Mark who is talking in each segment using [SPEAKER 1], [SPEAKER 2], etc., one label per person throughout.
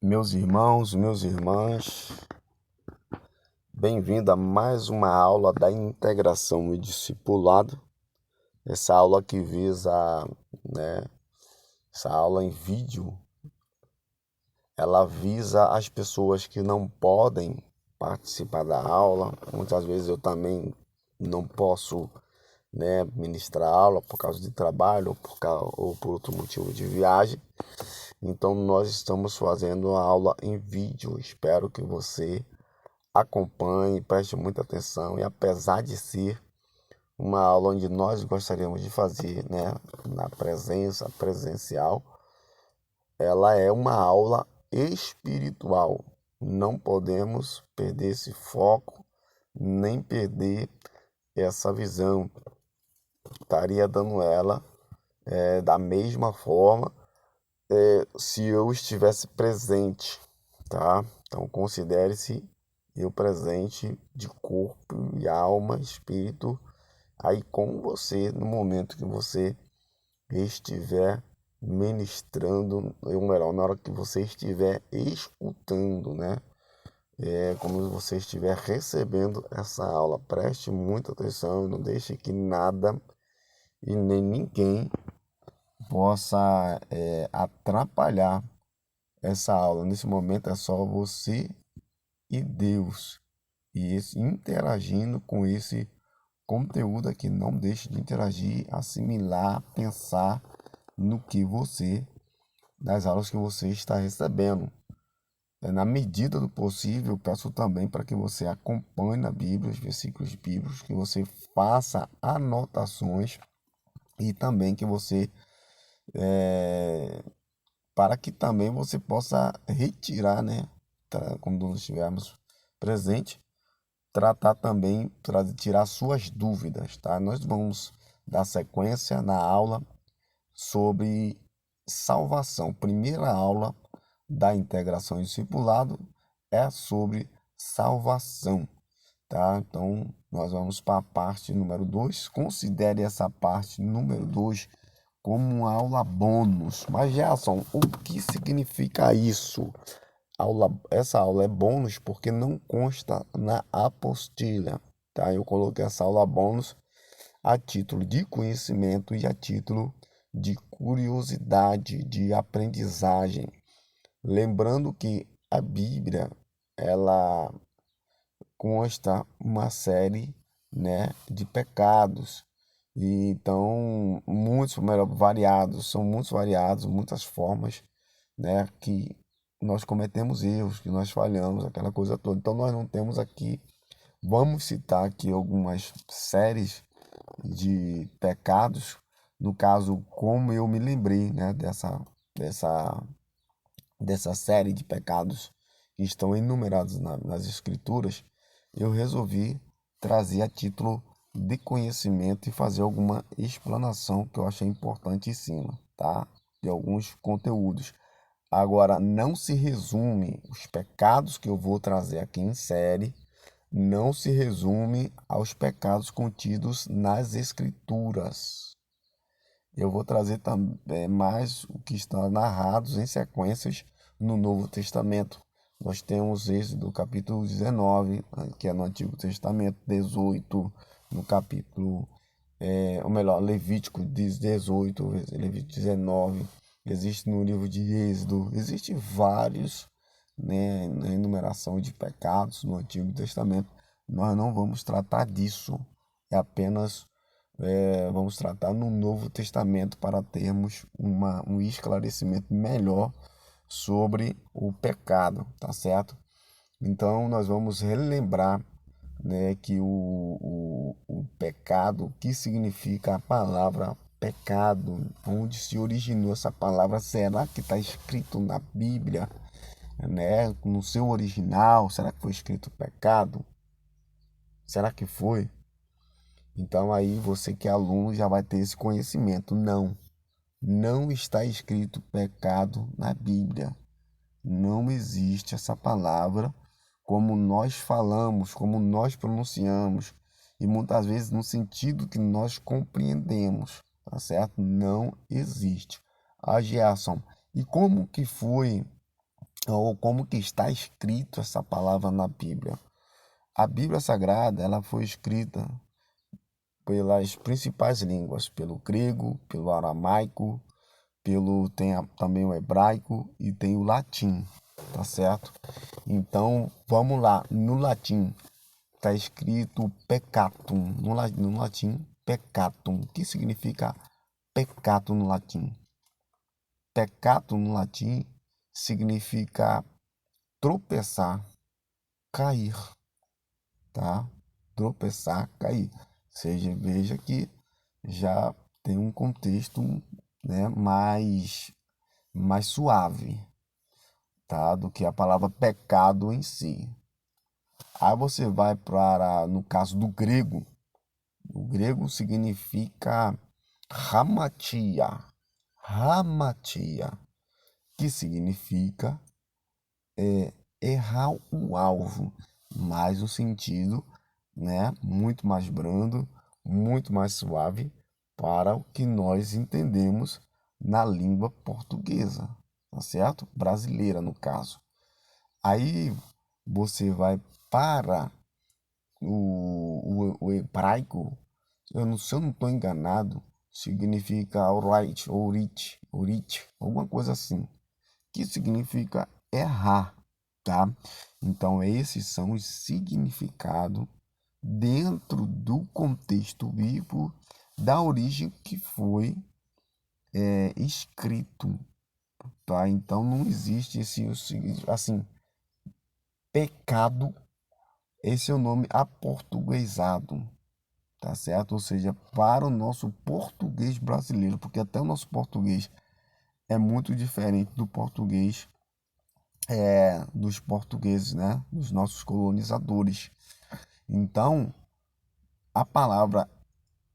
[SPEAKER 1] Meus irmãos, minhas irmãs, bem-vindo a mais uma aula da integração e discipulado. Essa aula que visa, né, essa aula em vídeo, ela visa as pessoas que não podem participar da aula. Muitas vezes eu também não posso, ministrar aula por causa de trabalho ou por outro motivo de viagem. Então nós estamos fazendo a aula em vídeo. Espero que você acompanhe, preste muita atenção. E apesar de ser uma aula onde nós gostaríamos de fazer, na presencial, ela é uma aula espiritual. Não podemos perder esse foco, nem perder essa visão. Estaria dando ela da mesma forma se eu estivesse presente, tá? Então considere-se eu presente de corpo e alma, espírito, aí com você no momento que você estiver ministrando, ou melhor, na hora que você estiver escutando, né? É como se você estiver recebendo essa aula. Preste muita atenção e não deixe que nada e nem ninguém possa atrapalhar essa aula. Nesse momento é só você e Deus. E interagindo com esse conteúdo aqui. Não deixe de interagir, assimilar, pensar no que das aulas que você está recebendo. Na medida do possível, peço também para que você acompanhe na Bíblia, os versículos bíblicos, que você faça anotações e também que você para que também você possa retirar, quando nós estivermos presente, tratar também, tirar suas dúvidas, tá? Nós vamos dar sequência na aula sobre salvação. Primeira aula da integração e discipulado é sobre salvação, tá? Então, nós vamos para a parte número 2. Considere essa parte número 2 como uma aula bônus. Mas, Gerson, o que significa isso? Essa aula é bônus porque não consta na apostila, tá? Eu coloquei essa aula bônus a título de conhecimento e a título de curiosidade, de aprendizagem. Lembrando que a Bíblia, ela consta uma série, de pecados. E então, são muitos variados, muitas formas, que nós cometemos erros, que nós falhamos, aquela coisa toda. Então, nós não temos aqui, vamos citar aqui algumas séries de pecados, no caso, como eu me lembrei, dessa, dessa série de pecados que estão enumerados nas Escrituras, eu resolvi trazer a título de conhecimento e fazer alguma explanação que eu achei importante em cima, tá? De alguns conteúdos. Agora, não se resume os pecados que eu vou trazer aqui em série, não se resume aos pecados contidos nas Escrituras. Eu vou trazer também mais o que está narrados em sequências no Novo Testamento. Nós temos esse do capítulo 19, que é no Antigo Testamento, 18, no capítulo, ou melhor, Levítico 18, Levítico 19, existe no livro de Êxodo, existem vários, na enumeração de pecados no Antigo Testamento. Nós não vamos tratar disso, é apenas vamos tratar no Novo Testamento para termos um esclarecimento melhor sobre o pecado, tá certo? Então, nós vamos relembrar, que o pecado, o que significa a palavra pecado, onde se originou essa palavra, será que está escrito na Bíblia, no seu original? Será que foi escrito pecado? Será que foi? Então aí você que é aluno já vai ter esse conhecimento. Não está escrito pecado na Bíblia. Não existe essa palavra como nós falamos, como nós pronunciamos e muitas vezes no sentido que nós compreendemos, tá certo? Não existe. A Gerson, e como que foi ou como que está escrito essa palavra na Bíblia. A Bíblia Sagrada, ela foi escrita pelas principais línguas, pelo grego, pelo aramaico, também o hebraico e tem o latim, tá certo? Então, vamos lá, no latim está escrito peccatum, no latim peccatum, que significa peccatum no latim. Peccatum no latim significa tropeçar, cair, tá? Tropeçar, cair. Ou seja, veja que já tem um contexto, né, mais suave, tá? Do que a palavra pecado em si. Aí você vai para, no caso do grego, o grego significa hamatia, hamatia, que significa errar o alvo, mas o sentido, né, muito mais brando, muito mais suave para o que nós entendemos na língua portuguesa, tá certo? Brasileira, no caso. Aí você vai para o hebraico, se eu não estou enganado, significa alright, ou rich, alguma coisa assim, que significa errar, tá? Então, esses são os significados dentro do contexto bíblico da origem que foi escrito, tá? Então, não existe esse, assim, pecado, esse é o nome aportuguesado, tá certo? Ou seja, para o nosso português brasileiro, porque até o nosso português é muito diferente do português dos portugueses, né? Dos nossos colonizadores. Então, a palavra,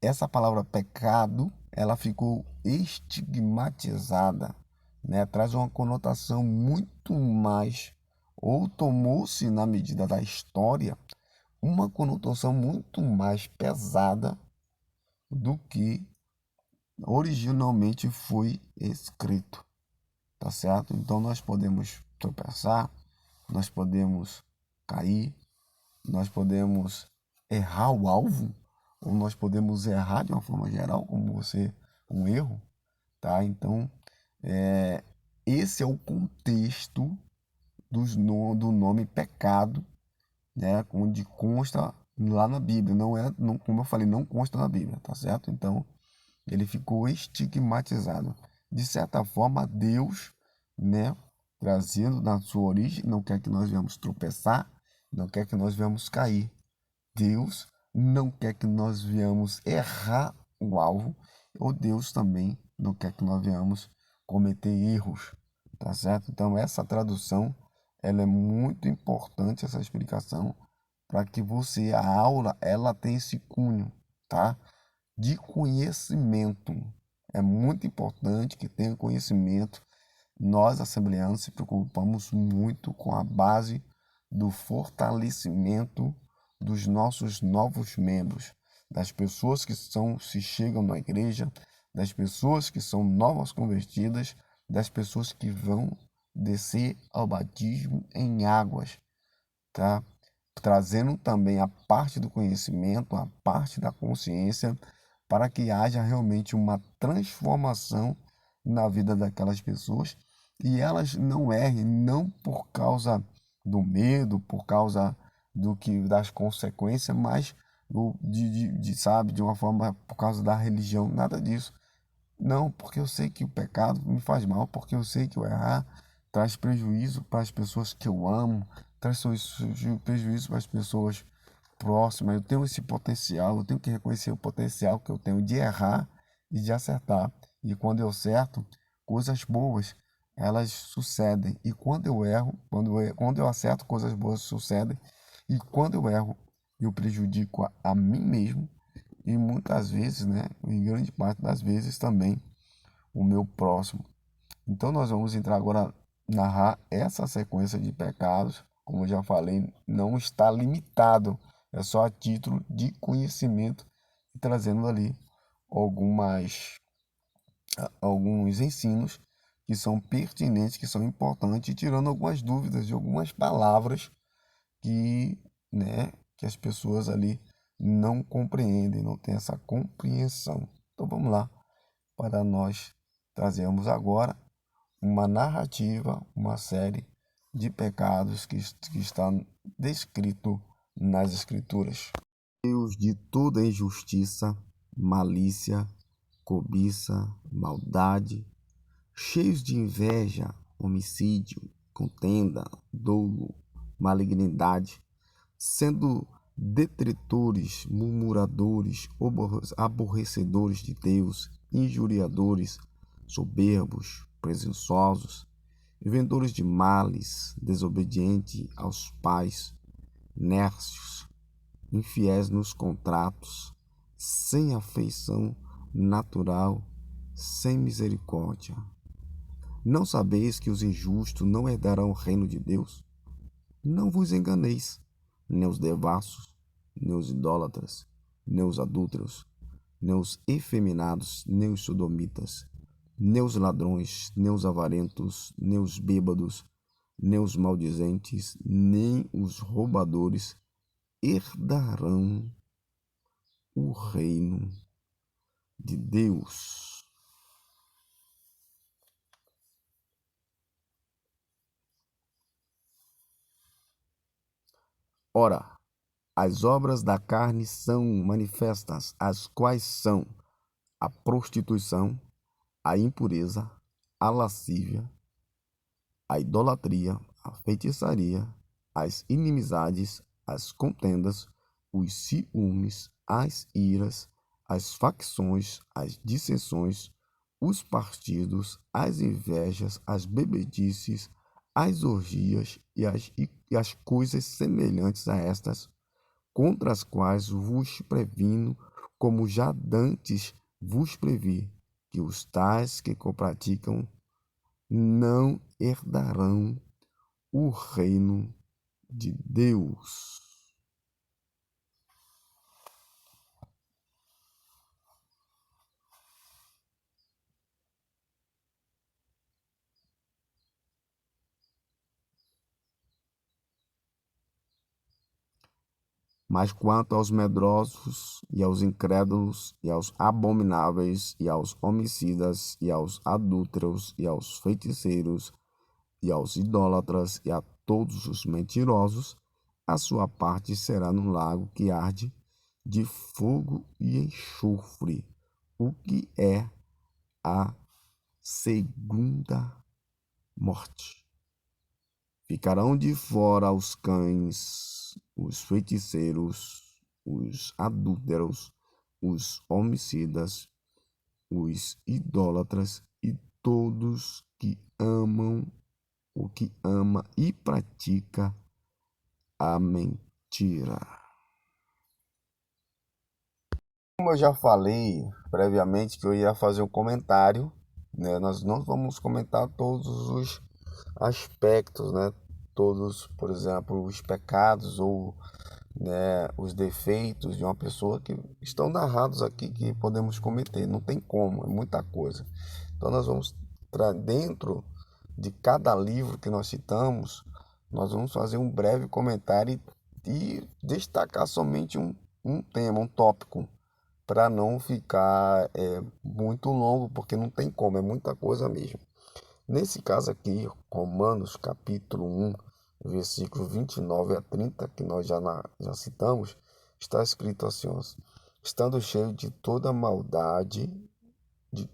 [SPEAKER 1] essa palavra pecado, ela ficou estigmatizada, né? Traz uma conotação muito mais, ou tomou-se na medida da história, uma conotação muito mais pesada do que originalmente foi escrito, tá certo? Então nós podemos tropeçar, nós podemos cair, nós podemos errar o alvo, ou nós podemos errar de uma forma geral, como você, um erro, tá? Então, esse é o contexto do nome pecado, né? Onde consta lá na Bíblia, não, como eu falei, não consta na Bíblia, tá certo? Então, ele ficou estigmatizado. De certa forma, Deus, né, trazendo na sua origem, não quer que nós venhamos tropeçar, não quer que nós venhamos cair. Deus não quer que nós venhamos errar o alvo, ou Deus também não quer que nós venhamos cometer erros, tá certo? Então essa tradução, ela é muito importante, essa explicação, para que você, a aula, ela tem esse cunho, tá? De conhecimento. É muito importante que tenha conhecimento. Nós, assembleanos, se preocupamos muito com a base do fortalecimento dos nossos novos membros, das pessoas que se chegam na igreja, das pessoas que são novas convertidas, das pessoas que vão descer ao batismo em águas, tá? Trazendo também a parte do conhecimento, a parte da consciência, para que haja realmente uma transformação na vida daquelas pessoas e elas não errem, não por causa do medo, por causa das consequências, mas sabe, de uma forma por causa da religião, nada disso. Não, porque eu sei que o pecado me faz mal, porque eu sei que o errar traz prejuízo para as pessoas que eu amo, traz prejuízo para as pessoas próximas. Eu tenho esse potencial, eu tenho que reconhecer o potencial que eu tenho de errar e de acertar. E quando eu acerto, coisas boas, elas sucedem. E quando eu erro, quando eu acerto, coisas boas sucedem. E quando eu erro, eu prejudico a mim mesmo e muitas vezes, né, em grande parte das vezes também, o meu próximo. Então nós vamos entrar agora narrar essa sequência de pecados, como eu já falei, não está limitado, é só a título de conhecimento e trazendo ali alguns ensinos que são pertinentes, que são importantes, e tirando algumas dúvidas de algumas palavras que, né, que as pessoas ali não compreendem, não têm essa compreensão. Então vamos lá, para nós trazermos agora uma narrativa, uma série de pecados que está descrito nas Escrituras. Deus de toda injustiça, malícia, cobiça, maldade, cheios de inveja, homicídio, contenda, dolo, malignidade, sendo detritores, murmuradores, aborrecedores de Deus, injuriadores, soberbos, presunçosos, inventores de males, desobedientes aos pais, nércios, infiéis nos contratos, sem afeição natural, sem misericórdia. Não sabeis que os injustos não herdarão o reino de Deus? Não vos enganeis, nem os devassos, nem os idólatras, nem os adúlteros, nem os efeminados, nem os sodomitas, nem os ladrões, nem os avarentos, nem os bêbados, nem os maldizentes, nem os roubadores herdarão o reino de Deus. Ora, as obras da carne são manifestas, as quais são a prostituição, a impureza, a lascívia, a idolatria, a feitiçaria, as inimizades, as contendas, os ciúmes, as iras, as facções, as dissensões, os partidos, as invejas, as bebedices, as orgias e as coisas semelhantes a estas, contra as quais vos previno, como já dantes vos previ, que os tais que praticam não herdarão o reino de Deus. Mas quanto aos medrosos e aos incrédulos e aos abomináveis e aos homicidas e aos adúlteros e aos feiticeiros e aos idólatras e a todos os mentirosos, a sua parte será no lago que arde de fogo e enxofre, o que é a segunda morte. Ficarão de fora os cães, os feiticeiros, os adúlteros, os homicidas, os idólatras e todos que amam o que ama e pratica a mentira. Como eu já falei previamente que eu ia fazer um comentário, né? Nós não vamos comentar todos os aspectos, né? Todos, por exemplo, os pecados ou, né, os defeitos de uma pessoa que estão narrados aqui que podemos cometer. Não tem como, é muita coisa. Então nós vamos dentro de cada livro que nós citamos, nós vamos fazer um breve comentário e destacar somente um tema, um tópico, para não ficar muito longo, porque não tem como, é muita coisa mesmo. Nesse caso aqui, Romanos capítulo 1, versículo 29 a 30, que nós já citamos, está escrito assim, ó, estando cheio de toda maldade, de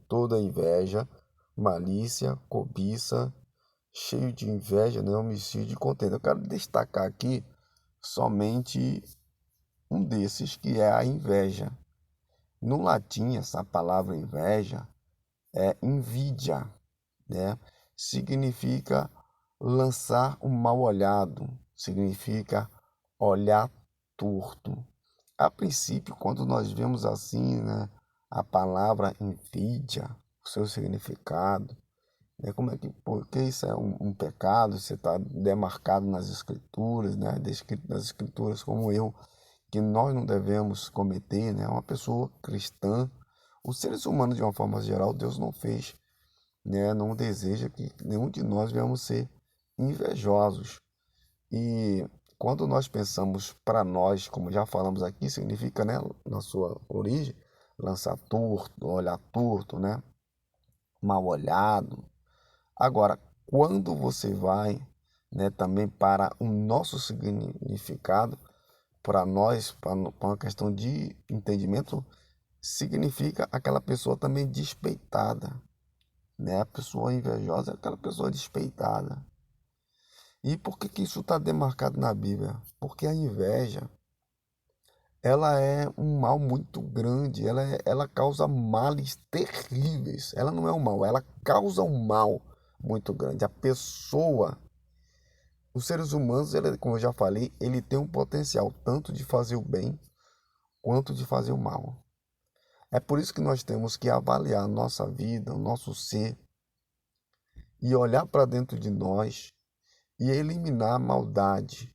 [SPEAKER 1] toda inveja, malícia, cobiça, cheio de inveja, né, homicídio e contenda. Eu quero destacar aqui somente um desses, que é a inveja. No latim, essa palavra inveja é invidia, né? Significa lançar um mal olhado, significa olhar torto. A princípio, quando nós vemos assim, né, a palavra invídia, o seu significado, né, como é que, porque isso é um pecado, você está demarcado nas escrituras, né, descrito nas escrituras como eu, que nós não devemos cometer, né, uma pessoa cristã, os seres humanos de uma forma geral, Deus não fez né, não deseja que nenhum de nós venhamos ser invejosos. E quando nós pensamos para nós, como já falamos aqui, significa, né, na sua origem, lançar torto, olhar torto, né, mal olhado. Agora, quando você vai, né, também para o nosso significado, para nós, para uma questão de entendimento, significa aquela pessoa também despeitada, né? A pessoa invejosa é aquela pessoa despeitada. E por que que isso está demarcado na Bíblia? Porque a inveja, ela é um mal muito grande, ela causa males terríveis. Ela não é um mal, ela causa um mal muito grande. A pessoa, os seres humanos, ele, como eu já falei, ele tem um potencial tanto de fazer o bem quanto de fazer o mal. É por isso que nós temos que avaliar a nossa vida, o nosso ser, e olhar para dentro de nós e eliminar a maldade,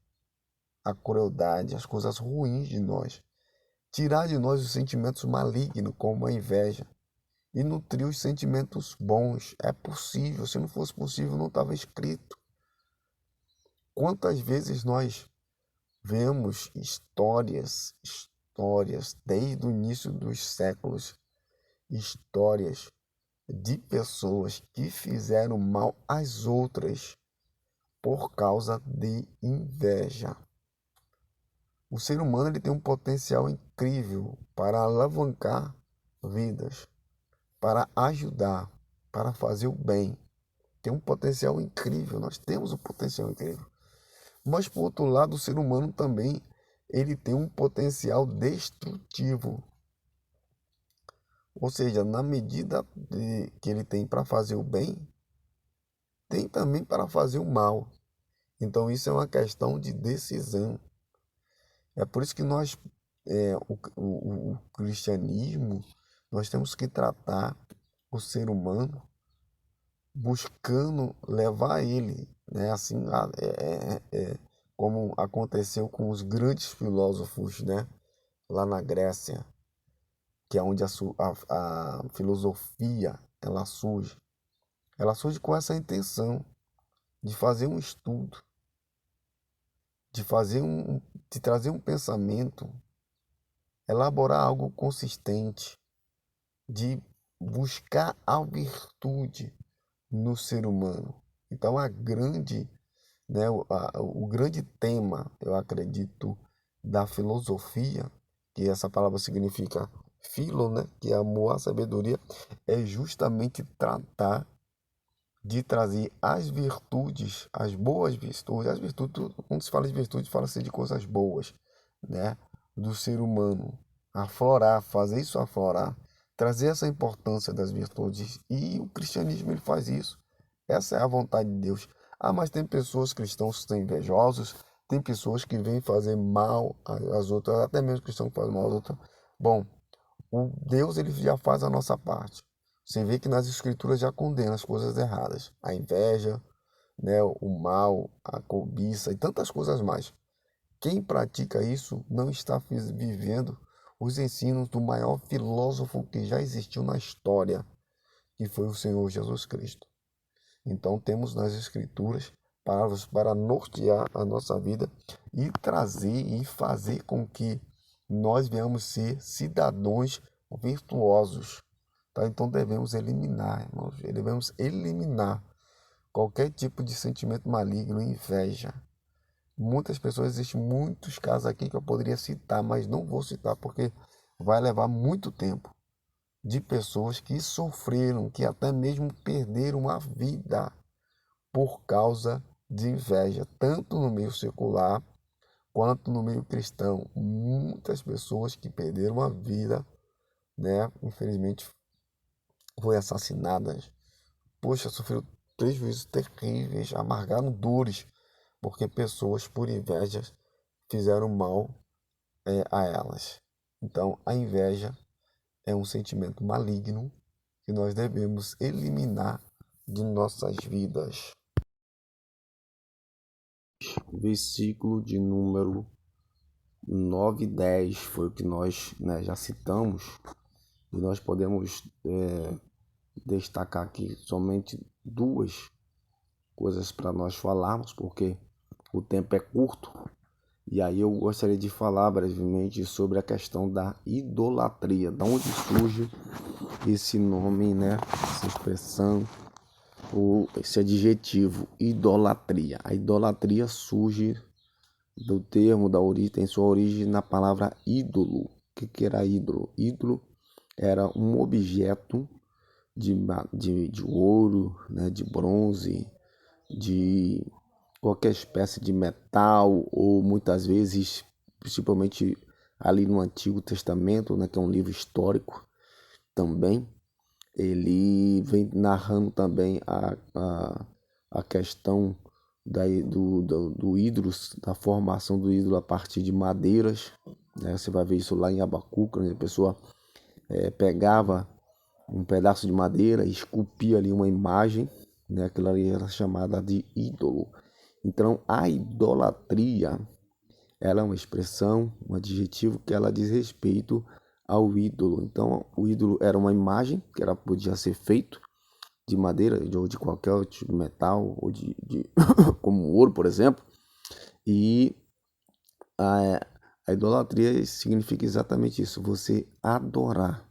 [SPEAKER 1] a crueldade, as coisas ruins de nós. Tirar de nós os sentimentos malignos, como a inveja, e nutrir os sentimentos bons. É possível, se não fosse possível, não estava escrito. Quantas vezes nós vemos histórias, desde o início dos séculos, histórias de pessoas que fizeram mal às outras por causa de inveja. O ser humano ele tem um potencial incrível para alavancar vidas, para ajudar, para fazer o bem. Tem um potencial incrível, nós temos um potencial incrível. Mas, por outro lado, o ser humano também ele tem um potencial destrutivo. Ou seja, na medida que ele tem para fazer o bem, tem também para fazer o mal. Então, isso é uma questão de decisão. É por isso que nós, o cristianismo, nós temos que tratar o ser humano buscando levar ele, né, assim, como aconteceu com os grandes filósofos, né, lá na Grécia, que é onde a filosofia ela surge. Ela surge com essa intenção de fazer um estudo, de fazer de trazer um pensamento, elaborar algo consistente, de buscar a virtude no ser humano. Então né, o grande tema, eu acredito, da filosofia, que essa palavra significa filo, né, que é amor, a sabedoria, é justamente tratar de trazer as virtudes, as boas virtudes, as virtudes, quando se fala de virtude, fala-se de coisas boas, né, do ser humano, aflorar, fazer isso aflorar, trazer essa importância das virtudes, e o cristianismo ele faz isso. Essa é a vontade de Deus. Ah, mas tem pessoas cristãos que são invejosos, tem pessoas que vêm fazer mal às outras, até mesmo cristãos que fazem mal às outras. Bom, o Deus ele já faz a nossa parte. Você vê que nas escrituras já condena as coisas erradas, a inveja, né, o mal, a cobiça e tantas coisas mais. Quem pratica isso não está vivendo os ensinos do maior filósofo que já existiu na história, que foi o Senhor Jesus Cristo. Então temos nas escrituras palavras para nortear a nossa vida e trazer e fazer com que nós venhamos ser cidadãos virtuosos. Tá? Então devemos eliminar, irmãos, devemos eliminar qualquer tipo de sentimento maligno, inveja. Muitas pessoas, existem muitos casos aqui que eu poderia citar, mas não vou citar porque vai levar muito tempo, de pessoas que sofreram, que até mesmo perderam a vida por causa de inveja, tanto no meio secular quanto no meio cristão. Muitas pessoas que perderam a vida, né, infelizmente foram assassinadas. Poxa, sofreram prejuízos terríveis, amargaram dores, porque pessoas por inveja fizeram mal a elas. Então, a inveja é um sentimento maligno que nós devemos eliminar de nossas vidas. Versículo de número 9 e 10 foi o que nós, né, já citamos, e nós podemos destacar aqui somente duas coisas para nós falarmos, porque o tempo é curto. E aí eu gostaria de falar brevemente sobre a questão da idolatria. Da onde surge esse nome, né? Essa expressão, ou esse adjetivo, idolatria. A idolatria surge do termo, da origem, tem sua origem na palavra ídolo. O que era ídolo? Ídolo era um objeto de ouro, né? De bronze, de qualquer espécie de metal, ou muitas vezes, principalmente ali no Antigo Testamento, né, que é um livro histórico também, ele vem narrando também a questão do ídolo, da formação do ídolo a partir de madeiras, né? Você vai ver isso lá em Abacuca, né? A pessoa pegava um pedaço de madeira e esculpia ali uma imagem, né? Aquilo ali era chamada de ídolo. Então, a idolatria, ela é uma expressão, um adjetivo que ela diz respeito ao ídolo. Então, o ídolo era uma imagem que ela podia ser feito de madeira ou de qualquer tipo de metal, ou como ouro, por exemplo. E a idolatria significa exatamente isso, você adorar,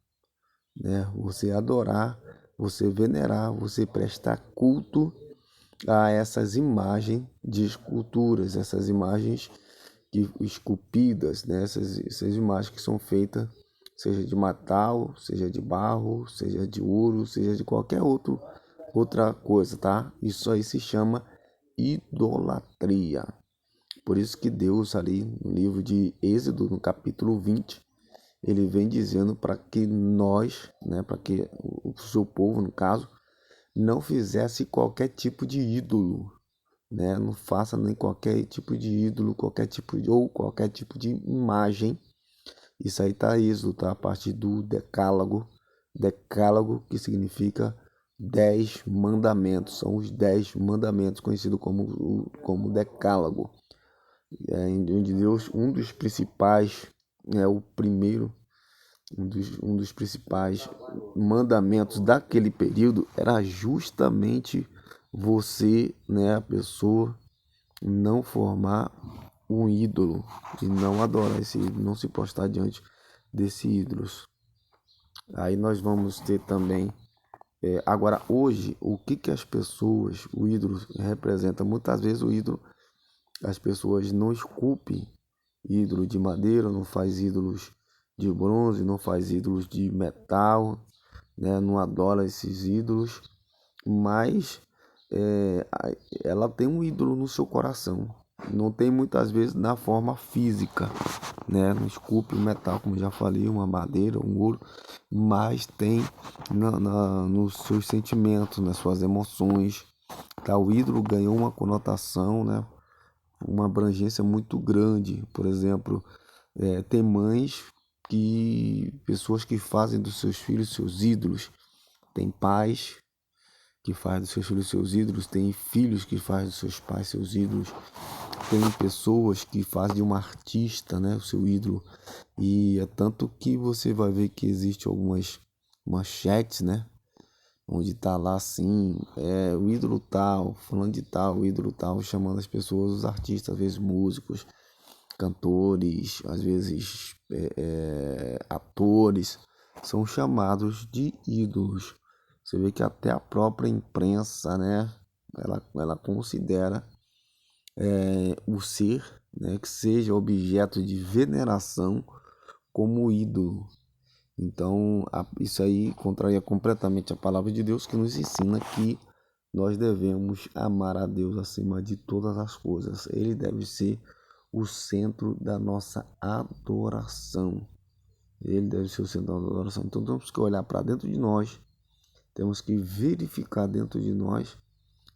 [SPEAKER 1] né? Você adorar, você venerar, você prestar culto a essas imagens de esculturas, essas imagens esculpidas, né? Essas imagens que são feitas, seja de metal, seja de barro, seja de ouro, seja de qualquer outra coisa, tá? Isso aí se chama idolatria. Por isso que Deus ali no livro de Êxodo, no capítulo 20, ele vem dizendo para que nós, né, para que o seu povo, no caso, não fizesse qualquer tipo de ídolo, né? Não faça nem qualquer tipo de ídolo, qualquer tipo de imagem. Isso aí tá isso, tá? A partir do decálogo. Decálogo, que significa 10 mandamentos. São os 10 mandamentos, conhecido como decálogo. Onde Deus, um dos principais, o primeiro, um dos principais mandamentos daquele período era justamente você, né, a pessoa, não formar um ídolo e não adorar esse ídolo, não se postar diante desse ídolo. Aí nós vamos ter também, agora hoje, o que as pessoas, o ídolo representa? Muitas vezes o ídolo, as pessoas não esculpem ídolo de madeira, não faz ídolos de bronze, não faz ídolos de metal, né? Não adora esses ídolos, mas é, ela tem um ídolo no seu coração. Não tem muitas vezes na forma física, né? Não esculpe o metal, como já falei, uma madeira, um ouro, mas tem nos seus sentimentos, nas suas emoções. Tá? O ídolo ganhou uma conotação, né? Uma abrangência muito grande. Por exemplo, tem mães pessoas que fazem dos seus filhos seus ídolos, tem pais que fazem dos seus filhos seus ídolos, tem filhos que fazem dos seus pais seus ídolos, tem pessoas que fazem de um artista, né, o seu ídolo. E é tanto que você vai ver que existe algumas manchetes, né, onde tá lá assim, o ídolo tal, falando de tal, o ídolo tal, chamando as pessoas, os artistas, às vezes músicos, cantores, às vezes atores, são chamados de ídolos. Você vê que até a própria imprensa, né, ela considera o ser, né, que seja objeto de veneração como ídolo. Então, isso aí contraria completamente a palavra de Deus, que nos ensina que nós devemos amar a Deus acima de todas as coisas. Ele deve ser o centro da nossa adoração. Ele deve ser o centro da nossa adoração. Então, temos que olhar para dentro de nós, temos que verificar dentro de nós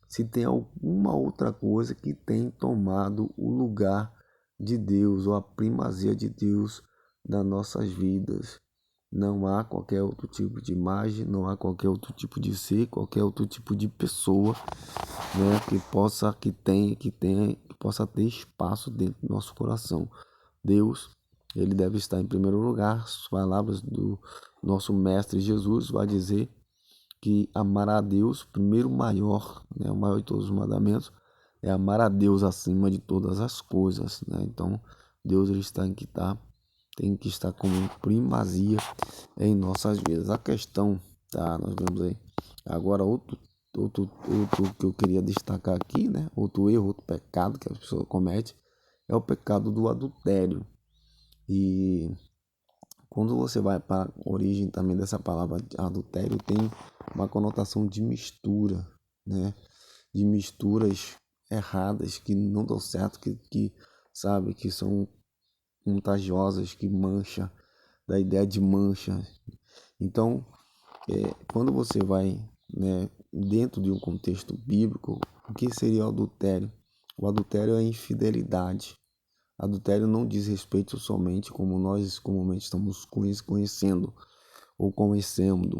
[SPEAKER 1] se tem alguma outra coisa que tem tomado o lugar de Deus ou a primazia de Deus nas nossas vidas. Não há qualquer outro tipo de imagem, não há qualquer outro tipo de ser, qualquer outro tipo de pessoa, né, que possa ter espaço dentro do nosso coração. Deus, ele deve estar em primeiro lugar. As palavras do nosso mestre Jesus vai dizer que amar a Deus, primeiro maior, né, o maior de todos os mandamentos, é amar a Deus acima de todas as coisas, né? Então, Deus ele tem que estar como primazia em nossas vidas. A questão, tá, nós vemos aí. Agora, outro que eu queria destacar aqui, né? Outro erro, outro pecado que a pessoa comete é o pecado do adultério. E quando você vai para a origem também dessa palavra adultério, tem uma conotação de mistura, né? De misturas erradas que não dão certo, que sabe, que são contagiosas, que mancha, da ideia de mancha. Então, quando você vai, né, dentro de um contexto bíblico, o que seria o adultério? O adultério é a infidelidade. Adultério não diz respeito somente como nós comumente estamos conhecendo, ou conhecemos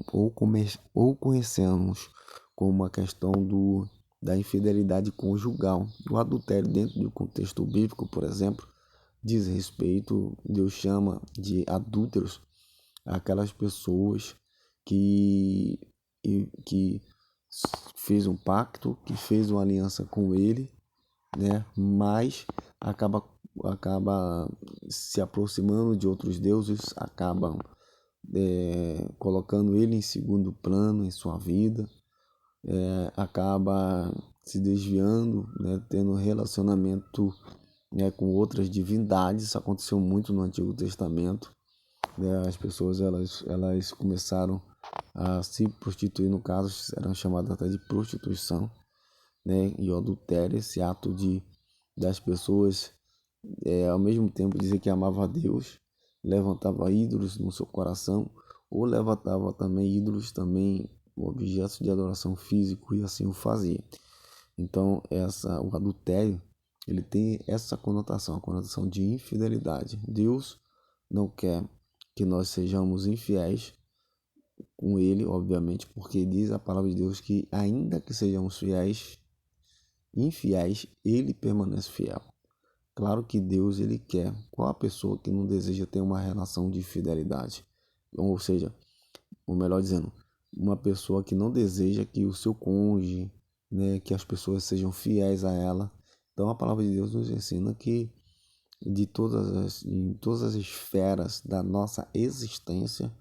[SPEAKER 1] como a questão da infidelidade conjugal. O adultério dentro do contexto bíblico, por exemplo, diz respeito, Deus chama de adúlteros aquelas pessoas que, que fez um pacto, que fez uma aliança com ele, né? Mas acaba se aproximando de outros deuses, acabam colocando ele em segundo plano em sua vida, acaba se desviando, né? Tendo relacionamento, né, com outras divindades. Isso aconteceu muito no Antigo Testamento, né? As pessoas elas começaram a se prostituir, no caso eram chamadas até de prostituição, né? E o adultério, esse ato de das pessoas ao mesmo tempo dizer que amava a Deus, levantava ídolos no seu coração, ou levantava também ídolos, também objetos de adoração físico, e assim o fazia. Então o adultério ele tem essa conotação, a conotação de infidelidade. Deus não quer que nós sejamos infiéis com ele, obviamente, porque diz a palavra de Deus que ainda que sejamos infiéis, ele permanece fiel. Claro que Deus ele quer. Qual a pessoa que não deseja ter uma relação de fidelidade? Ou seja, ou melhor dizendo, uma pessoa que não deseja que o seu cônjuge, né, que as pessoas sejam fiéis a ela. Então a palavra de Deus nos ensina que em todas as esferas da nossa existência,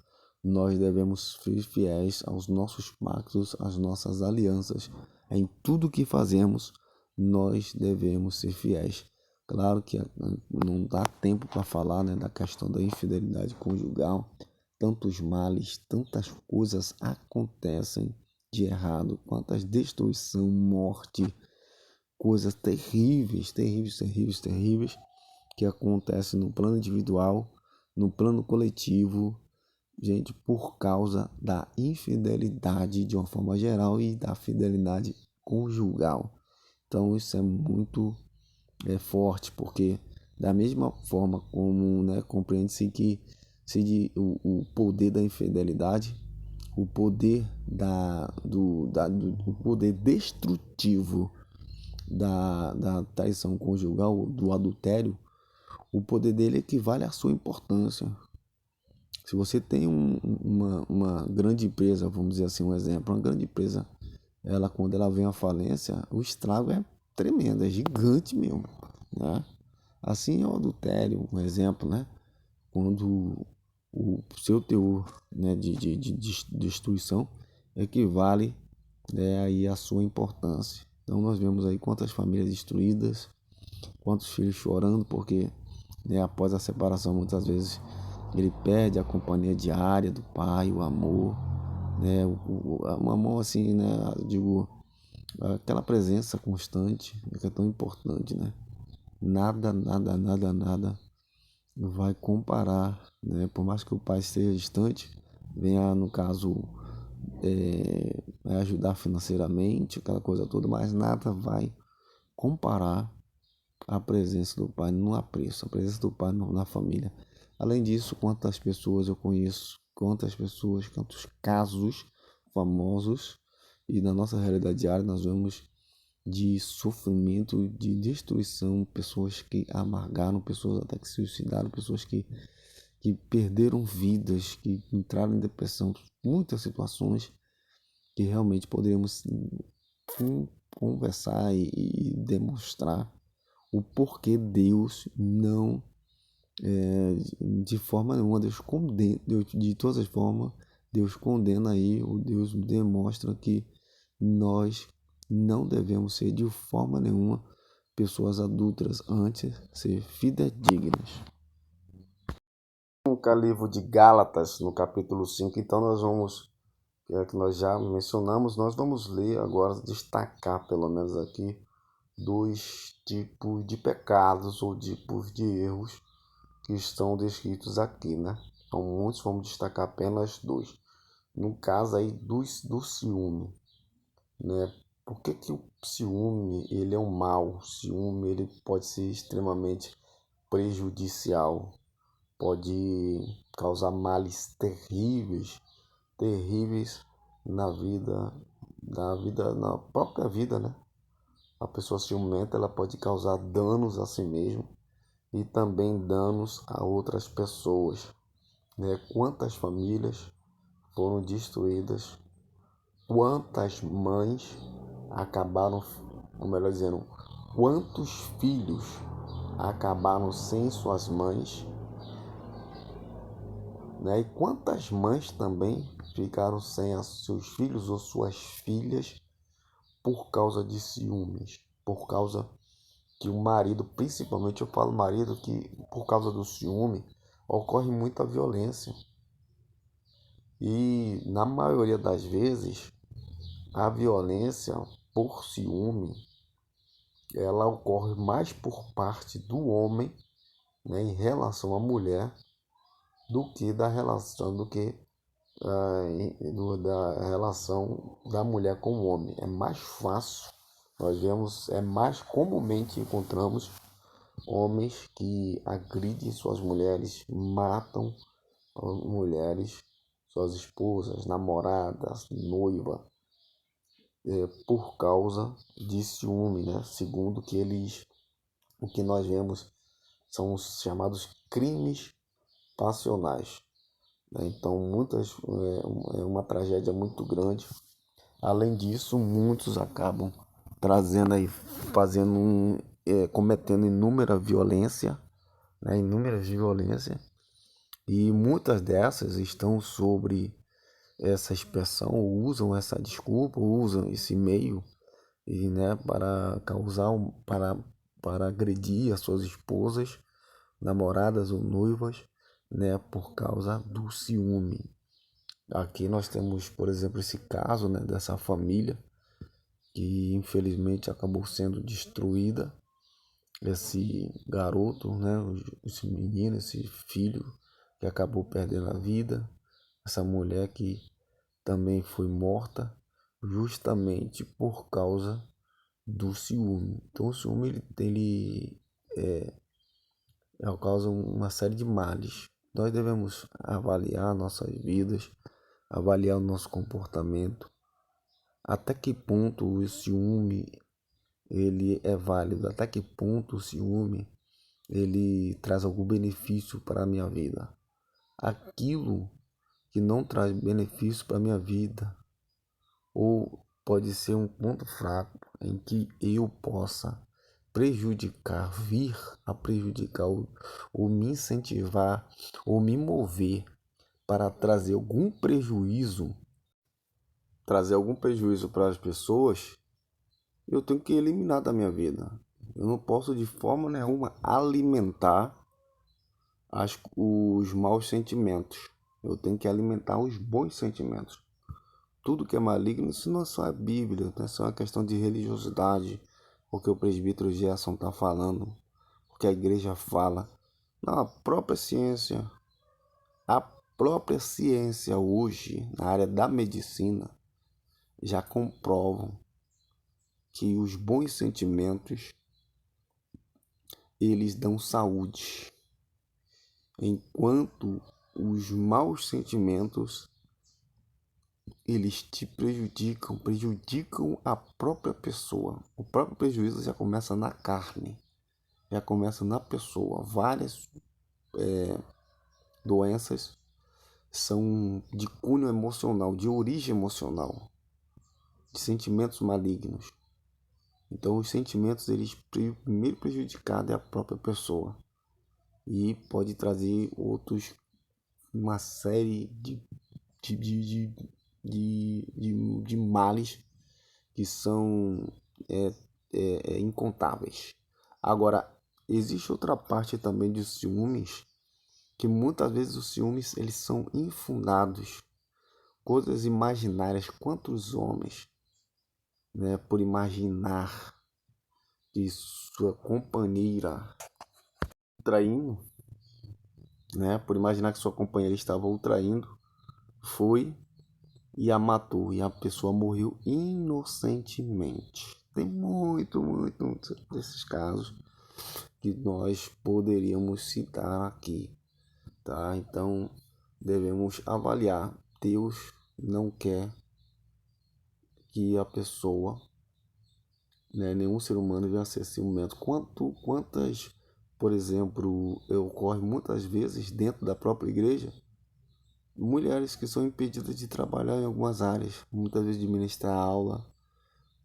[SPEAKER 1] nós devemos ser fiéis aos nossos pactos, às nossas alianças. Em tudo que fazemos, nós devemos ser fiéis. Claro que não dá tempo para falar, né, da questão da infidelidade conjugal. Tantos males, tantas coisas acontecem de errado, quantas destruição, morte, coisas terríveis, terríveis, terríveis, terríveis que acontecem no plano individual, no plano coletivo, gente, por causa da infidelidade de uma forma geral e da fidelidade conjugal. Então isso é muito forte, porque da mesma forma como, né, compreende-se que o poder da infidelidade, o poder o poder destrutivo da traição conjugal, do adultério, o poder dele equivale à sua importância. Se você tem uma grande empresa, vamos dizer assim, um exemplo, uma grande empresa, ela quando ela vem à falência, o estrago é tremendo, é gigante mesmo, né? Assim é o adultério, um exemplo, né? Quando o seu teor, né, de destruição equivale, né, aí à sua importância. Então nós vemos aí quantas famílias destruídas, quantos filhos chorando porque, né, após a separação muitas vezes ele perde a companhia diária do pai, o amor, né, o amor assim, né, digo, aquela presença constante que é tão importante, né? Nada, nada, nada, nada vai comparar, né? Por mais que o pai esteja distante, venha no caso ajudar financeiramente, aquela coisa toda, mas nada vai comparar a presença do pai no apreço, a presença do pai na família. Além disso, quantas pessoas eu conheço, quantos casos famosos, e na nossa realidade diária nós vemos de sofrimento, de destruição, pessoas que amargaram, pessoas até que se suicidaram, pessoas que perderam vidas, que entraram em depressão, muitas situações que realmente poderíamos conversar e demonstrar o porquê Deus não, de forma nenhuma, Deus condena, de todas as formas, Deus condena aí, o Deus demonstra que nós não devemos ser de forma nenhuma pessoas adúlteras, antes ser fidedignas. No livro de Gálatas, no capítulo 5, então nós vamos, que nós já mencionamos, nós vamos ler agora, destacar pelo menos aqui, 2 tipos de pecados ou tipos de erros que estão descritos aqui, né? Então muitos, vamos destacar apenas 2. No caso aí do ciúme, né? Por que o ciúme ele é um mal? O ciúme ele pode ser extremamente prejudicial, pode causar males terríveis na própria vida, né? A pessoa ciumenta ela pode causar danos a si mesma e também danos a outras pessoas, né? Quantas famílias foram destruídas, quantas mães acabaram, ou melhor dizendo, quantos filhos acabaram sem suas mães, né? E quantas mães também ficaram sem seus filhos ou suas filhas por causa de ciúmes, por causa que o marido, principalmente eu falo marido, que por causa do ciúme ocorre muita violência. E na maioria das vezes a violência por ciúme ela ocorre mais por parte do homem, né, em relação à mulher do que da relação da relação da mulher com o homem. É mais fácil, nós vemos, é mais comumente encontramos homens que agridem suas mulheres, matam mulheres, suas esposas, namoradas, noiva, por causa de ciúme, né? Segundo o que nós vemos são os chamados crimes passionais, né? Então, é uma tragédia muito grande. Além disso, muitos acabam trazendo aí, cometendo inúmera violência, né? Inúmeras violências, e muitas dessas estão sobre essa expressão, usam essa desculpa, usam esse meio e, né, para causar, para agredir as suas esposas, namoradas ou noivas, né, por causa do ciúme. Aqui nós temos, por exemplo, esse caso, né, dessa família que infelizmente acabou sendo destruída. Esse garoto, né, esse menino, esse filho que acabou perdendo a vida, essa mulher que também foi morta justamente por causa do ciúme. Então o ciúme ele causa uma série de males. Nós devemos avaliar nossas vidas, avaliar o nosso comportamento, até que ponto o ciúme ele é válido, até que ponto o ciúme ele traz algum benefício para a minha vida. Aquilo que não traz benefício para a minha vida, ou pode ser um ponto fraco em que eu possa vir a prejudicar ou me incentivar ou me mover para trazer algum prejuízo para as pessoas, eu tenho que eliminar da minha vida. Eu não posso de forma nenhuma alimentar os maus sentimentos. Eu tenho que alimentar os bons sentimentos. Tudo que é maligno, isso não é só a Bíblia, não é só uma questão de religiosidade, porque o presbítero Gerson está falando, porque a igreja fala. Não, a própria ciência hoje, na área da medicina, já comprovam que os bons sentimentos, eles dão saúde, enquanto os maus sentimentos eles te prejudicam a própria pessoa. O próprio prejuízo já começa na carne, já começa na pessoa. Várias doenças são de cunho emocional, de origem emocional. sentimentos malignos. Então, os sentimentos, eles primeiro prejudicado é a própria pessoa e pode trazer uma série de males que são incontáveis. Agora, existe outra parte também de ciúmes, que muitas vezes os ciúmes, eles são infundados, coisas imaginárias. Quantos homens, né, por imaginar que sua companheira traindo, né, por imaginar que sua companheira estava o traindo, foi e a matou, e a pessoa morreu inocentemente. Tem muito desses casos que nós poderíamos citar aqui, tá? Então, devemos avaliar. Deus não quer que a pessoa, né, nenhum ser humano venha a ser ciumento. Quantas, por exemplo, ocorre muitas vezes dentro da própria igreja, mulheres que são impedidas de trabalhar em algumas áreas, muitas vezes de ministrar aula,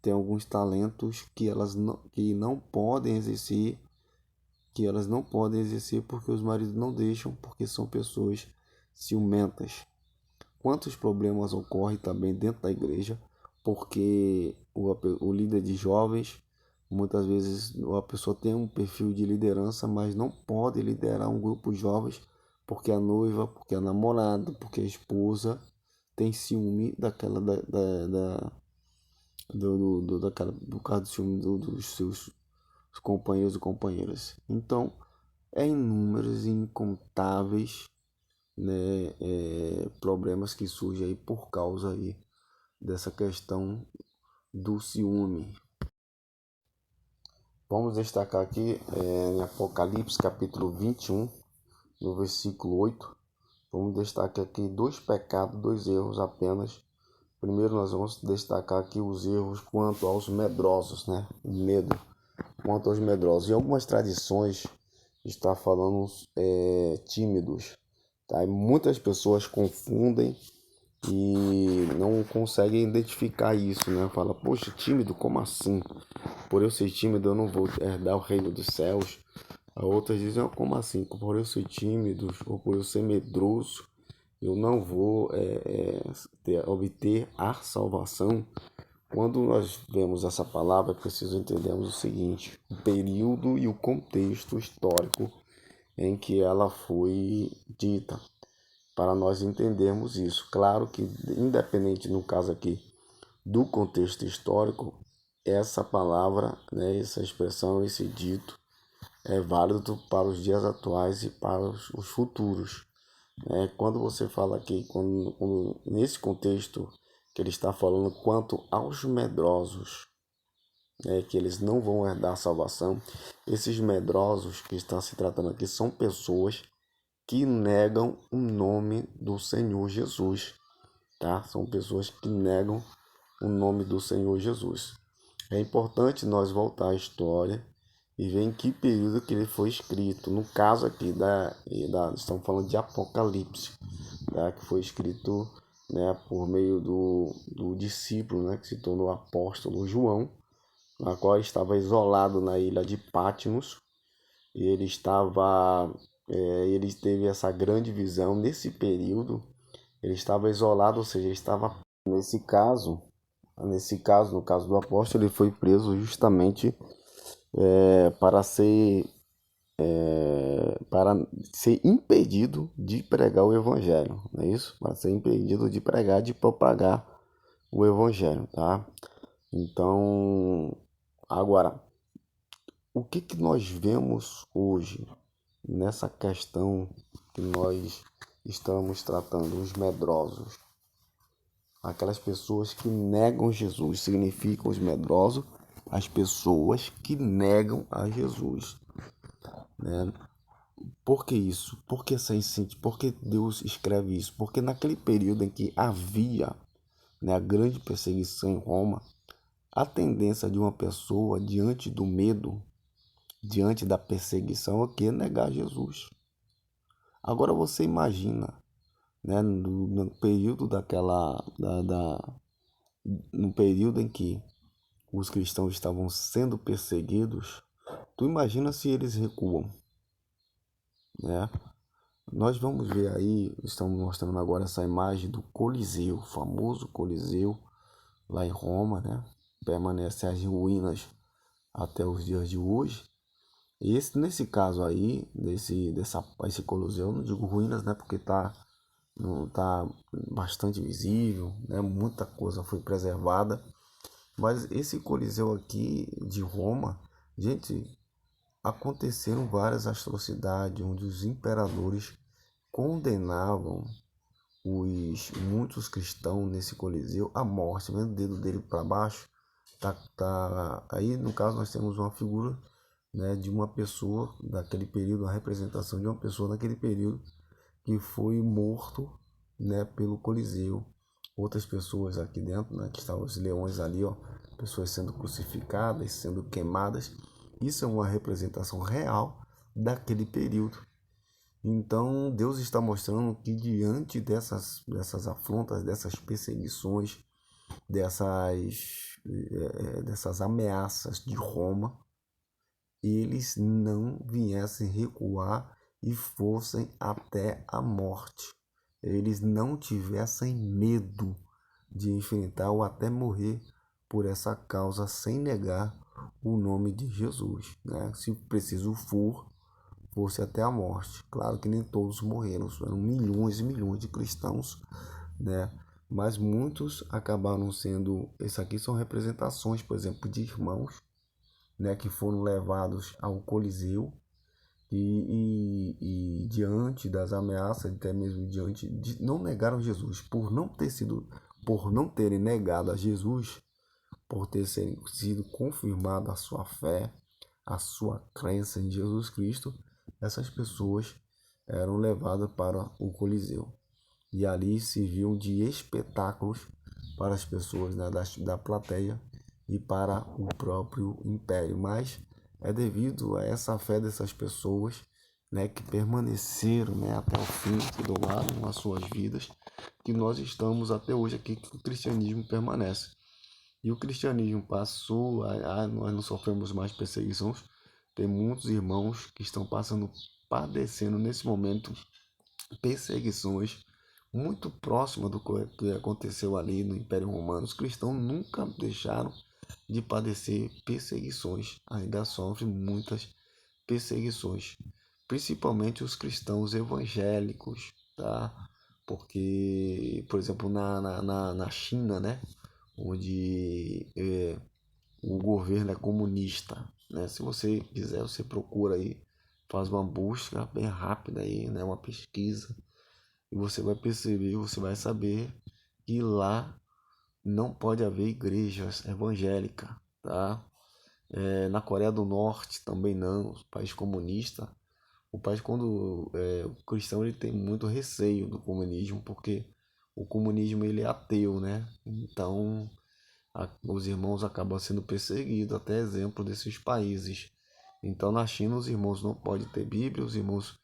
[SPEAKER 1] tem alguns talentos que não podem exercer, porque os maridos não deixam, porque são pessoas ciumentas. Quantos problemas ocorrem também dentro da igreja, porque o líder de jovens, muitas vezes a pessoa tem um perfil de liderança, mas não pode liderar um grupo de jovens, porque a noiva, porque a namorada, porque a esposa tem ciúme do caso do ciúme dos seus companheiros e companheiras. Então, é inúmeros e incontáveis, né, problemas que surgem aí por causa aí dessa questão do ciúme. Vamos destacar aqui em Apocalipse capítulo 21, no versículo 8. Vamos destacar aqui 2 pecados, 2 erros apenas. Primeiro nós vamos destacar aqui os erros quanto aos medrosos, né? Medo. Quanto aos medrosos. Em algumas tradições está falando tímidos, tá? E muitas pessoas confundem e não conseguem identificar isso, né? Fala, poxa, tímido, como assim? Por eu ser tímido eu não vou herdar o reino dos céus. Outras dizem, como assim? Por eu ser tímido ou por eu ser medroso, eu não vou obter a salvação. Quando nós vemos essa palavra, é preciso entendermos o seguinte: o período e o contexto histórico em que ela foi dita, para nós entendermos isso. Claro que, independente, no caso aqui, do contexto histórico, essa palavra, né, essa expressão, esse dito, é válido para os dias atuais e para os futuros. Quando você fala aqui, nesse contexto que ele está falando quanto aos medrosos, que eles não vão herdar a salvação, esses medrosos que está se tratando aqui são pessoas que negam o nome do Senhor Jesus, tá? São pessoas que negam o nome do Senhor Jesus. É importante nós voltar à história e ver em que período que ele foi escrito. No caso aqui, estamos falando de Apocalipse, tá? Que foi escrito, né, por meio do discípulo, né, que se tornou apóstolo João, na qual estava isolado na ilha de Patmos. E ele teve essa grande visão nesse período. Ele estava isolado, ou seja, ele estava nesse caso, no caso do apóstolo, ele foi preso justamente para ser impedido de pregar o evangelho, não é isso? Para ser impedido de pregar, de propagar o evangelho, tá? Então, agora, o que nós vemos hoje nessa questão que nós estamos tratando, os medrosos? Aquelas pessoas que negam Jesus, significam os medrosos, as pessoas que negam a Jesus, né? Por que isso? Por que Deus escreve isso? Porque naquele período em que havia, né, a grande perseguição em Roma, a tendência de uma pessoa diante do medo, diante da perseguição, é que negar Jesus. Agora você imagina, né, no período no período em que os cristãos estavam sendo perseguidos, tu imagina se eles recuam, né? Nós vamos ver aí, estamos mostrando agora essa imagem do Coliseu, o famoso Coliseu lá em Roma, né? Permanece as ruínas até os dias de hoje. E nesse caso aí, esse Coliseu, eu não digo ruínas, né? Porque não tá bastante visível, né? Muita coisa foi preservada. Mas esse Coliseu aqui de Roma, gente, aconteceram várias atrocidades onde os imperadores condenavam muitos cristãos nesse Coliseu à morte, vendo o dedo dele para baixo. Aí no caso nós temos uma figura, né, de uma pessoa daquele período, a representação de uma pessoa naquele período que foi morto, né, pelo Coliseu. Outras pessoas aqui dentro, né, que estavam os leões ali, ó, pessoas sendo crucificadas, sendo queimadas. Isso é uma representação real daquele período. Então Deus está mostrando que diante dessas afrontas, dessas perseguições, dessas ameaças de Roma, eles não viessem recuar e fossem até a morte. Eles não tivessem medo de enfrentar ou até morrer por essa causa sem negar o nome de Jesus, né? Se preciso fosse até a morte. Claro que nem todos morreram, eram milhões e milhões de cristãos, né? Mas muitos acabaram sendo. Isso aqui são representações, por exemplo, de irmãos, né, que foram levados ao Coliseu e diante das ameaças, até mesmo diante de não negaram Jesus, por não terem negado a Jesus, por ter sido confirmada a sua fé, a sua crença em Jesus Cristo, essas pessoas eram levadas para o Coliseu. E ali serviam de espetáculos para as pessoas, né, da plateia e para o próprio império. Mas é devido a essa fé dessas pessoas, né, que permaneceram, né, até o fim, que doaram as suas vidas, que nós estamos até hoje aqui, que o cristianismo permanece. E o cristianismo passou, nós não sofremos mais perseguições. Tem muitos irmãos que estão padecendo nesse momento perseguições muito próximas do que aconteceu ali no Império Romano. Os cristãos nunca deixaram de padecer perseguições, ainda sofrem muitas perseguições, principalmente os cristãos evangélicos, tá? Porque, por exemplo, na China, né, onde o governo é comunista, né? Se você quiser, você procura aí, faz uma busca bem rápida aí, né? Uma pesquisa, e você vai perceber, você vai saber que lá não pode haver igrejas evangélicas, tá? Na Coreia do Norte também não, país comunista. O país, quando o cristão, ele tem muito receio do comunismo, porque o comunismo ele é ateu, né? Então os irmãos acabam sendo perseguidos, até exemplo desses países. Então na China os irmãos não podem ter Bíblia, os irmãos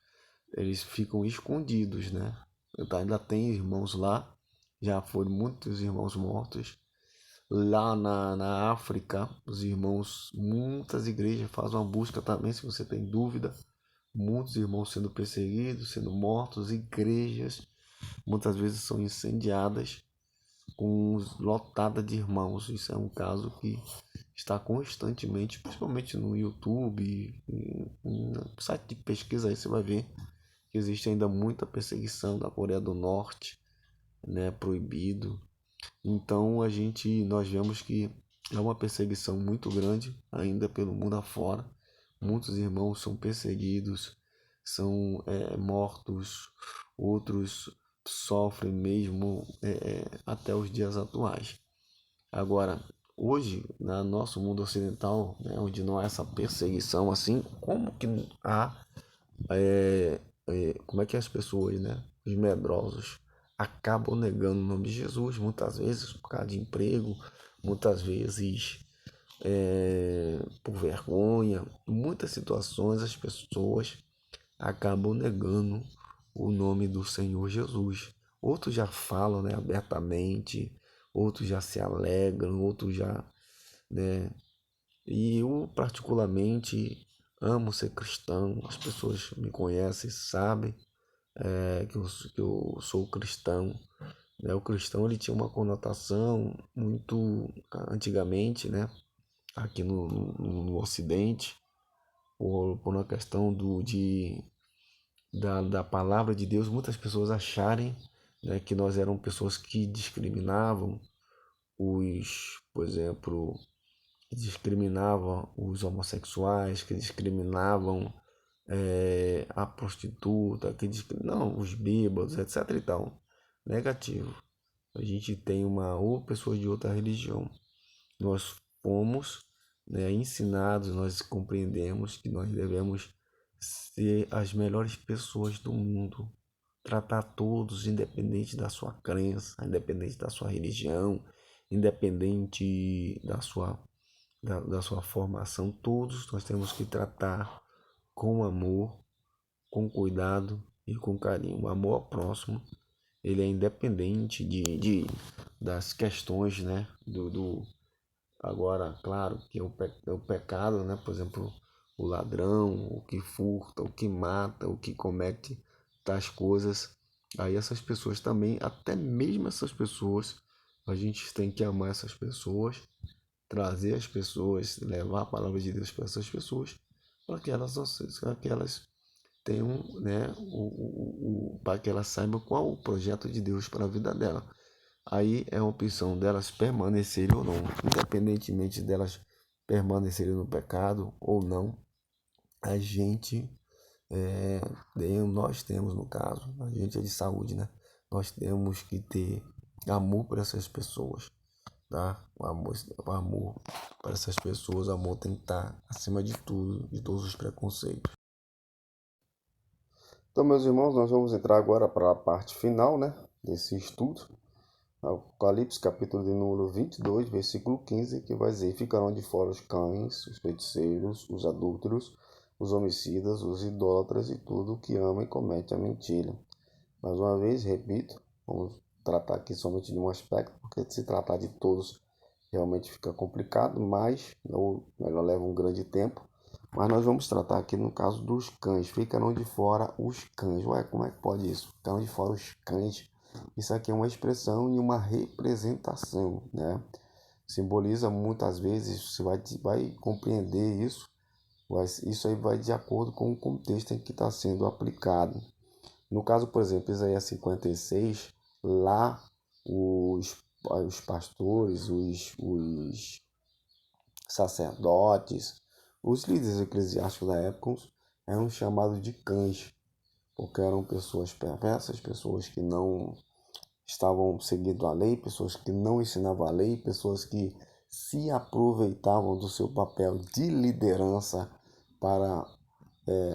[SPEAKER 1] eles ficam escondidos, né? Ainda tem irmãos lá, já foram muitos irmãos mortos. Lá na África, os irmãos, muitas igrejas fazem uma busca também, se você tem dúvida. Muitos irmãos sendo perseguidos, sendo mortos, igrejas muitas vezes são incendiadas lotada de irmãos. Isso é um caso que está constantemente, principalmente no YouTube, no site de pesquisa aí você vai ver que existe ainda muita perseguição da Coreia do Norte, né, proibido. Então nós vemos que é uma perseguição muito grande ainda pelo mundo afora. Muitos irmãos são perseguidos, são mortos, outros sofrem mesmo até os dias atuais. Agora, hoje, no nosso mundo ocidental, né, onde não há essa perseguição assim, como que há, como é que as pessoas, né, os medrosos, acabam negando o nome de Jesus, muitas vezes por causa de emprego, muitas vezes por vergonha, em muitas situações as pessoas acabam negando o nome do Senhor Jesus. Outros já falam, né, abertamente, outros já se alegram, outros já, né? E eu particularmente amo ser cristão. As pessoas me conhecem, sabem que eu sou cristão. Né? O cristão ele tinha uma conotação muito antigamente, né? Aqui no Ocidente, por uma questão da palavra de Deus, muitas pessoas acharem, né, que nós éramos pessoas que discriminavam por exemplo, que discriminavam os homossexuais, que discriminavam a prostituta, não, os bêbados, etc e tal. Negativo. A gente tem ou pessoas de outra religião. Nós fomos, né, ensinados, nós compreendemos que nós devemos ser as melhores pessoas do mundo, tratar todos, independente da sua crença, independente da sua religião, independente da sua formação, todos nós temos que tratar com amor, com cuidado e com carinho. O amor ao próximo, ele é independente das questões, né, agora, claro, que é o pecado, né, por exemplo, o ladrão, o que furta, o que mata, o que comete tais coisas. Aí essas pessoas também, até mesmo essas pessoas, a gente tem que amar essas pessoas, trazer as pessoas, levar a palavra de Deus para essas pessoas, para que elas tenham, né, para que elas saibam qual o projeto de Deus para a vida dela. Aí é uma opção delas permanecerem ou não, independentemente delas permanecerem no pecado ou não, a gente, é, nós temos no caso, a gente é de saúde, né? Nós temos que ter amor por essas pessoas, tá? O amor para essas pessoas, o amor tem que estar acima de tudo, de todos os preconceitos. Então, meus irmãos, nós vamos entrar agora para a parte final, né, desse estudo. Apocalipse, capítulo de número 22, versículo 15, que vai dizer: ficarão de fora os cães, os feiticeiros, os adúlteros, os homicidas, os idólatras e tudo que ama e comete a mentira. Mais uma vez, repito, vamos tratar aqui somente de um aspecto, porque se tratar de todos realmente fica complicado, mas, ou melhor, leva um grande tempo. Mas nós vamos tratar aqui no caso dos cães. Ficarão de fora os cães. Ué, como é que pode isso? Ficarão de fora os cães. Isso aqui é uma expressão e uma representação, né? Simboliza muitas vezes, você vai compreender isso, isso aí vai de acordo com o contexto em que está sendo aplicado. No caso, por exemplo, Isaías 56, lá os pastores, os sacerdotes, os líderes eclesiásticos da época eram chamados de cães, porque eram pessoas perversas, pessoas que não estavam seguindo a lei, pessoas que não ensinavam a lei, pessoas que se aproveitavam do seu papel de liderança para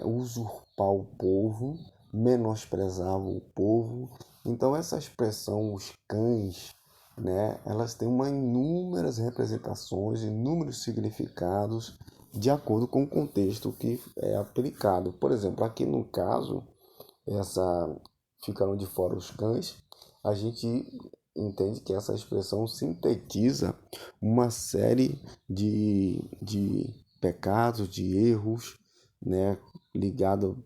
[SPEAKER 1] usurpar o povo, menosprezavam o povo. Então essa expressão, os cães, né, elas têm inúmeras representações, inúmeros significados de acordo com o contexto que é aplicado. Por exemplo, aqui no caso, essa ficaram de fora os cães, a gente entende que essa expressão sintetiza uma série de pecados, de erros, né, ligado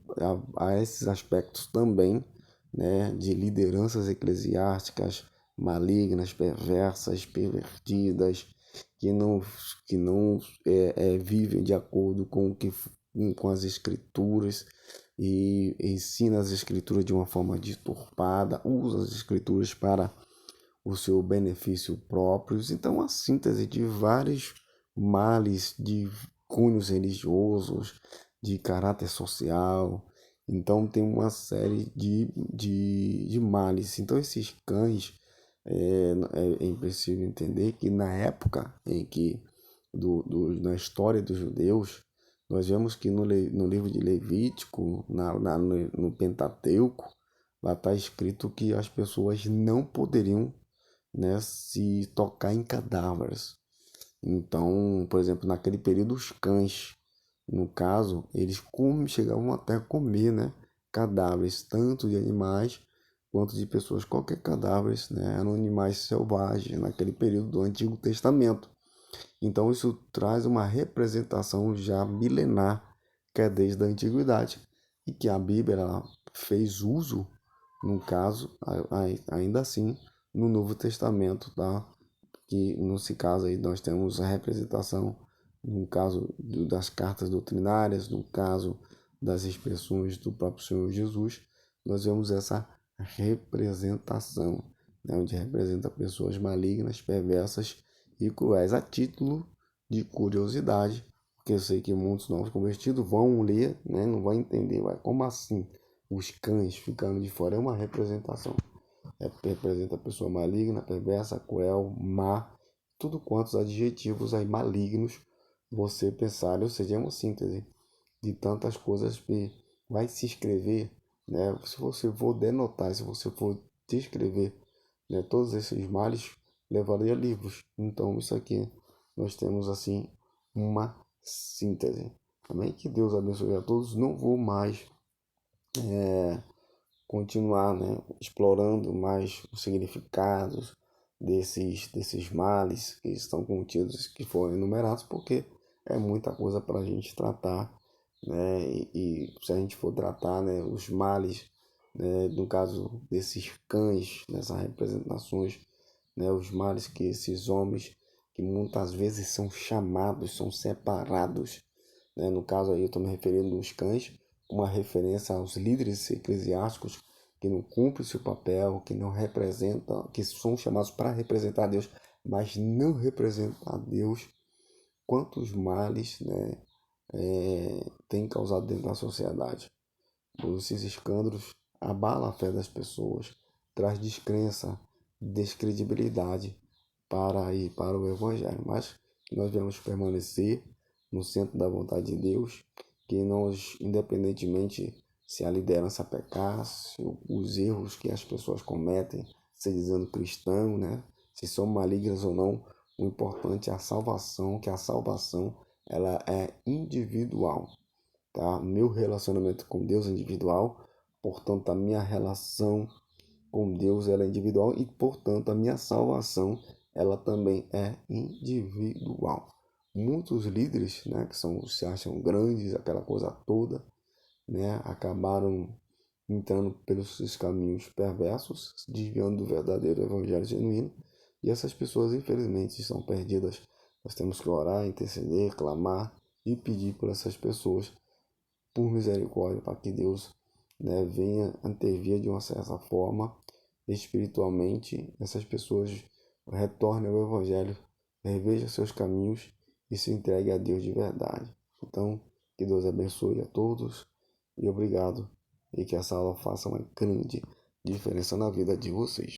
[SPEAKER 1] a esses aspectos também, né, de lideranças eclesiásticas malignas, perversas, pervertidas, que não, que não vivem de acordo com as escrituras e ensina as escrituras de uma forma deturpada, usa as escrituras para o seu benefício próprio. Então, a síntese de vários males de cunhos religiosos, de caráter social. Então, tem uma série de males. Então, esses cães, é impossível entender que na época em que, na história dos judeus, nós vemos que no livro de Levítico, no Pentateuco, lá está escrito que as pessoas não poderiam, né, se tocar em cadáveres. Então, por exemplo, naquele período, os cães, no caso, eles chegavam até a comer, né, cadáveres, tanto de animais quanto de pessoas, qualquer cadáveres, né, eram animais selvagens naquele período do Antigo Testamento. Então isso traz uma representação já milenar, que é desde a antiguidade, e que a Bíblia ela fez uso, no caso, ainda assim, no Novo Testamento, tá? Que nesse caso aí nós temos a representação, no caso das cartas doutrinárias, no caso das expressões do próprio Senhor Jesus, nós vemos essa representação, né, onde representa pessoas malignas, perversas e cruéis, a título de curiosidade, porque eu sei que muitos novos convertidos vão ler, né, não vão entender, vai, como assim os cães ficando de fora? É uma representação, representa a pessoa maligna, perversa, cruel, má, tudo quantos adjetivos aí malignos você pensar, ou seja, é uma síntese de tantas coisas que vai se escrever, né? Se você for denotar, se você for descrever, né, todos esses males, levaria livros. Então, isso aqui nós temos assim uma síntese. Amém? Que Deus abençoe a todos. Não vou mais continuar, né, explorando mais os significados desses males que estão contidos, que foram enumerados, porque é muita coisa para a gente tratar, né, e se a gente for tratar, né, os males, né, no caso desses cães, nessas representações, né, os males que esses homens, que muitas vezes são chamados, são separados, né, no caso aí eu estou me referindo aos cães, uma referência aos líderes eclesiásticos que não cumprem seu papel, que não representam, que são chamados para representar a Deus, mas não representam a Deus. Quantos males, né, tem causado dentro da sociedade? Esses escândalos abalam a fé das pessoas, traz descrença, descredibilidade para o Evangelho. Mas nós devemos permanecer no centro da vontade de Deus, que nós, independentemente se a liderança pecar, se os erros que as pessoas cometem, se dizendo cristão, né, se são malignas ou não, o importante é a salvação, que a salvação ela é individual, tá? Meu relacionamento com Deus é individual, portanto a minha relação com Deus ela é individual e portanto a minha salvação ela também é individual. Muitos líderes, né, que se acham grandes, aquela coisa toda, né, acabaram entrando pelos seus caminhos perversos, se desviando do verdadeiro evangelho genuíno, e essas pessoas infelizmente estão perdidas. Nós temos que orar, interceder, clamar e pedir por essas pessoas por misericórdia, para que Deus, né, venha intervir de uma certa forma espiritualmente, essas pessoas retornem ao Evangelho, reveja seus caminhos e se entregue a Deus de verdade. Então, que Deus abençoe a todos e obrigado, e que essa aula faça uma grande diferença na vida de vocês.